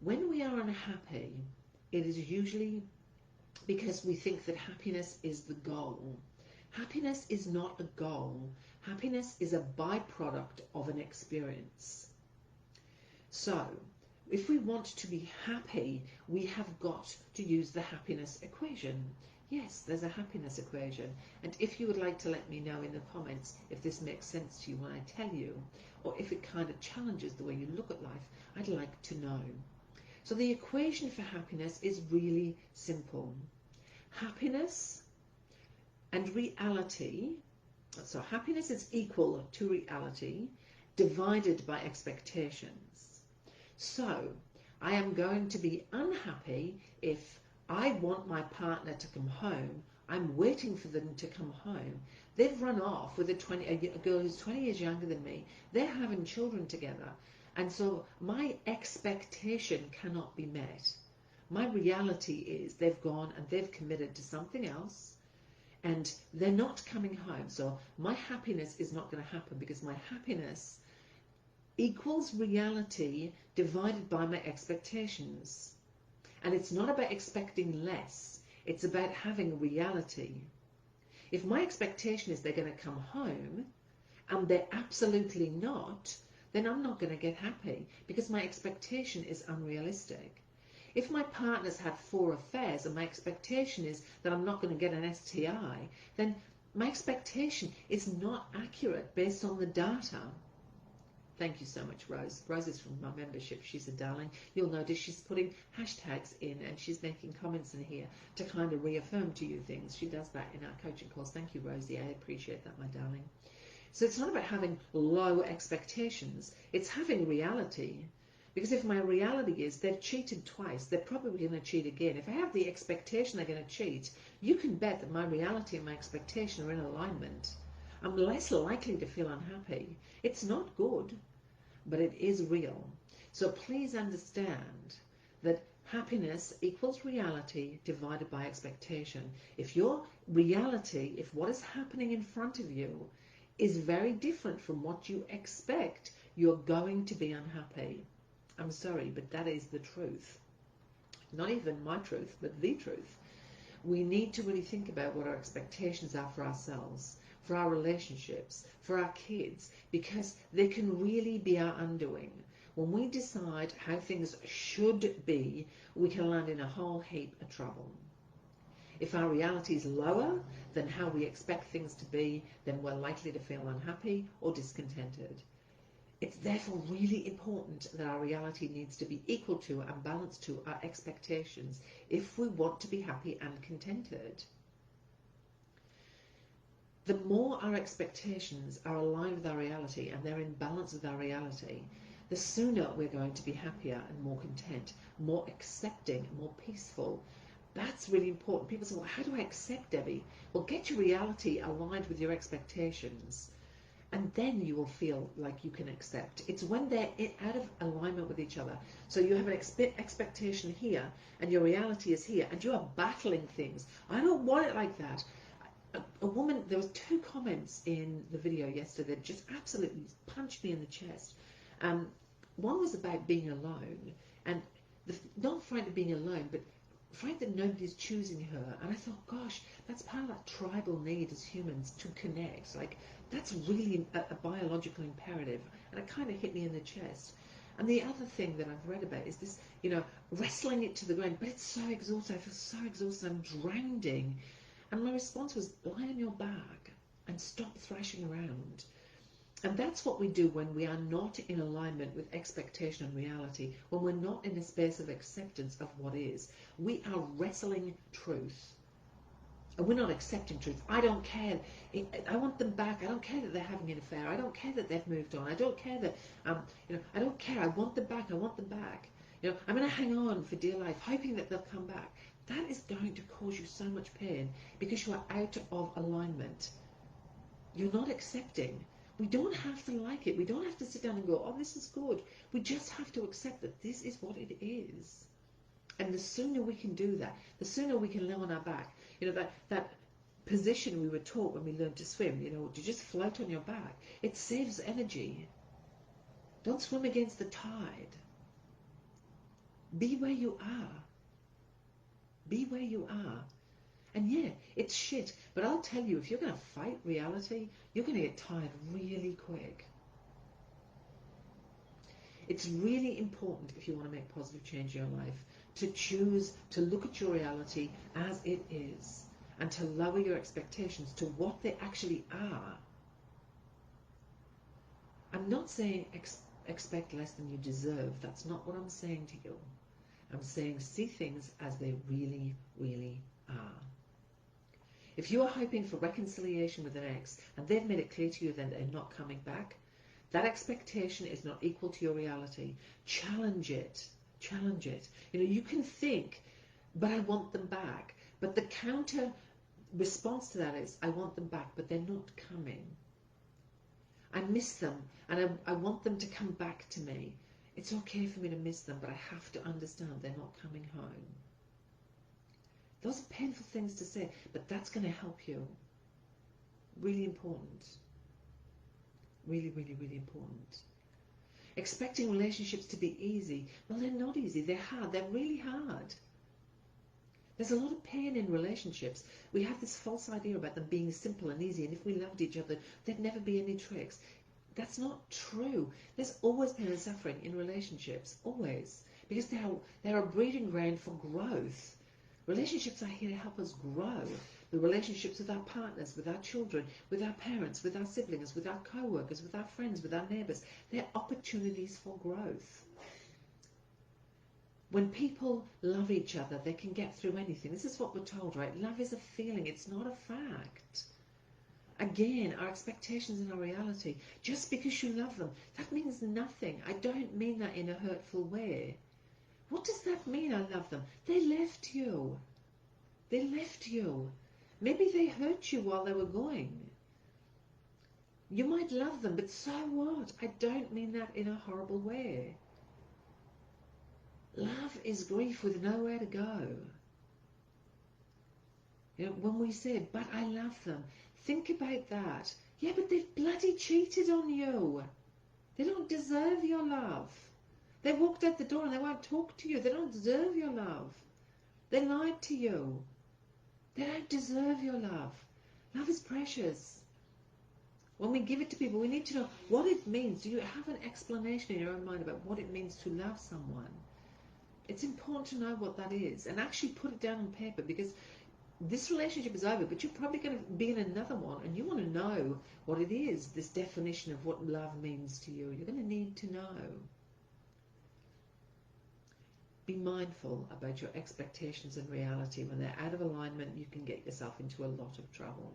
When we are unhappy, it is usually because we think that happiness is the goal. Happiness is not a goal. Happiness is a byproduct of an experience. So, if we want to be happy, we have got to use the happiness equation. Yes, there's a happiness equation. And if you would like to let me know in the comments if this makes sense to you when I tell you, or if it kind of challenges the way you look at life, I'd like to know. So the equation for happiness is really simple. Happiness and reality, so happiness is equal to reality divided by expectations. So I am going to be unhappy if I want my partner to come home. I'm waiting for them to come home. They've run off with a girl who's 20 years younger than me. They're having children together. And so my expectation cannot be met. My reality is they've gone and they've committed to something else and they're not coming home. So my happiness is not going to happen because my happiness equals reality divided by my expectations. And it's not about expecting less. It's about having reality. If my expectation is they're going to come home and they're absolutely not, then I'm not going to get happy because my expectation is unrealistic. If my partner's had 4 affairs and my expectation is that I'm not going to get an STI, then my expectation is not accurate based on the data. Thank you so much, Rose. Rose is from my membership. She's a darling. You'll notice she's putting hashtags in and she's making comments in here to kind of reaffirm to you things. She does that in our coaching course. Thank you, Rosie. I appreciate that, my darling. So it's not about having low expectations. It's having reality. Because if my reality is they've cheated twice, they're probably going to cheat again. If I have the expectation they're going to cheat, you can bet that my reality and my expectation are in alignment. I'm less likely to feel unhappy. It's not good, but it is real. So please understand that happiness equals reality divided by expectation. If your reality, if what is happening in front of you is very different from what you expect, you're going to be unhappy. I'm sorry, but that is the truth. Not even my truth, but the truth. We need to really think about what our expectations are for ourselves, for our relationships, for our kids, because they can really be our undoing. When we decide how things should be, we can land in a whole heap of trouble. If our reality is lower than how we expect things to be, then we're likely to feel unhappy or discontented. It's therefore really important that our reality needs to be equal to and balanced to our expectations if we want to be happy and contented. The more our expectations are aligned with our reality and they're in balance with our reality, the sooner we're going to be happier and more content, more accepting, more peaceful. That's really important. People say, well, how do I accept, Debbie? Well, get your reality aligned with your expectations. And then you will feel like you can accept. It's when they're out of alignment with each other. So you have an expectation here, and your reality is here, and you are battling things. I don't want it like that. A woman, there was 2 comments in the video yesterday that just absolutely punched me in the chest. One was about being alone, and not frightened of being alone, but frightened that nobody's choosing her. And I thought, gosh, that's part of that tribal need as humans to connect. Like, that's really a biological imperative. And it kind of hit me in the chest. And the other thing that I've read about is this, wrestling it to the ground. But it's so exhausting. I feel so exhausted. I'm drowning. And my response was, lie on your back and stop thrashing around. And that's what we do when we are not in alignment with expectation and reality, when we're not in a space of acceptance of what is. We are wrestling truth. And we're not accepting truth. I don't care. I want them back. I don't care that they're having an affair. I don't care that they've moved on. I don't care that, I don't care. I want them back. I want them back. I'm going to hang on for dear life, hoping that they'll come back. That is going to cause you so much pain because you are out of alignment. You're not accepting. We don't have to like it. We don't have to sit down and go, oh, this is good. We just have to accept that this is what it is. And the sooner we can do that, the sooner we can lay on our back. That position we were taught when we learned to swim, to just float on your back. It saves energy. Don't swim against the tide. Be where you are. Be where you are. And yeah, it's shit, but I'll tell you, if you're going to fight reality, you're going to get tired really quick. It's really important, if you want to make positive change in your life, to choose to look at your reality as it is and to lower your expectations to what they actually are. I'm not saying expect less than you deserve. That's not what I'm saying to you. I'm saying see things as they really, really are. If you are hoping for reconciliation with an ex and they've made it clear to you that they're not coming back, that expectation is not equal to your reality. Challenge it. Challenge it. You know, you can think, but I want them back. But the counter response to that is, I want them back, but they're not coming. I miss them, and I want them to come back to me. It's okay for me to miss them, but I have to understand they're not coming home. Those are painful things to say, but that's going to help you. Really important. Really, really, really important. Expecting relationships to be easy. Well, they're not easy. They're hard. They're really hard. There's a lot of pain in relationships. We have this false idea about them being simple and easy, and if we loved each other, there'd never be any tricks. That's not true. There's always pain and suffering in relationships. Always. Because they're a breeding ground for growth. Relationships are here to help us grow. The relationships with our partners, with our children, with our parents, with our siblings, with our co-workers, with our friends, with our neighbours. They're opportunities for growth. When people love each other, they can get through anything. This is what we're told, right? Love is a feeling. It's not a fact. Again, our expectations and our reality. Just because you love them, that means nothing. I don't mean that in a hurtful way. What does that mean, I love them? They left you. They left you. Maybe they hurt you while they were going. You might love them, but so what? I don't mean that in a horrible way. Love is grief with nowhere to go. You know, when we say, but I love them, think about that. Yeah, but they've bloody cheated on you. They don't deserve your love. They walked out the door and they won't talk to you. They don't deserve your love. They lied to you. They don't deserve your love. Love is precious. When we give it to people, we need to know what it means. Do you have an explanation in your own mind about what it means to love someone? It's important to know what that is and actually put it down on paper, because this relationship is over, but you're probably going to be in another one and you want to know what it is, this definition of what love means to you. You're going to need to know. Be mindful about your expectations and reality. When they're out of alignment, you can get yourself into a lot of trouble.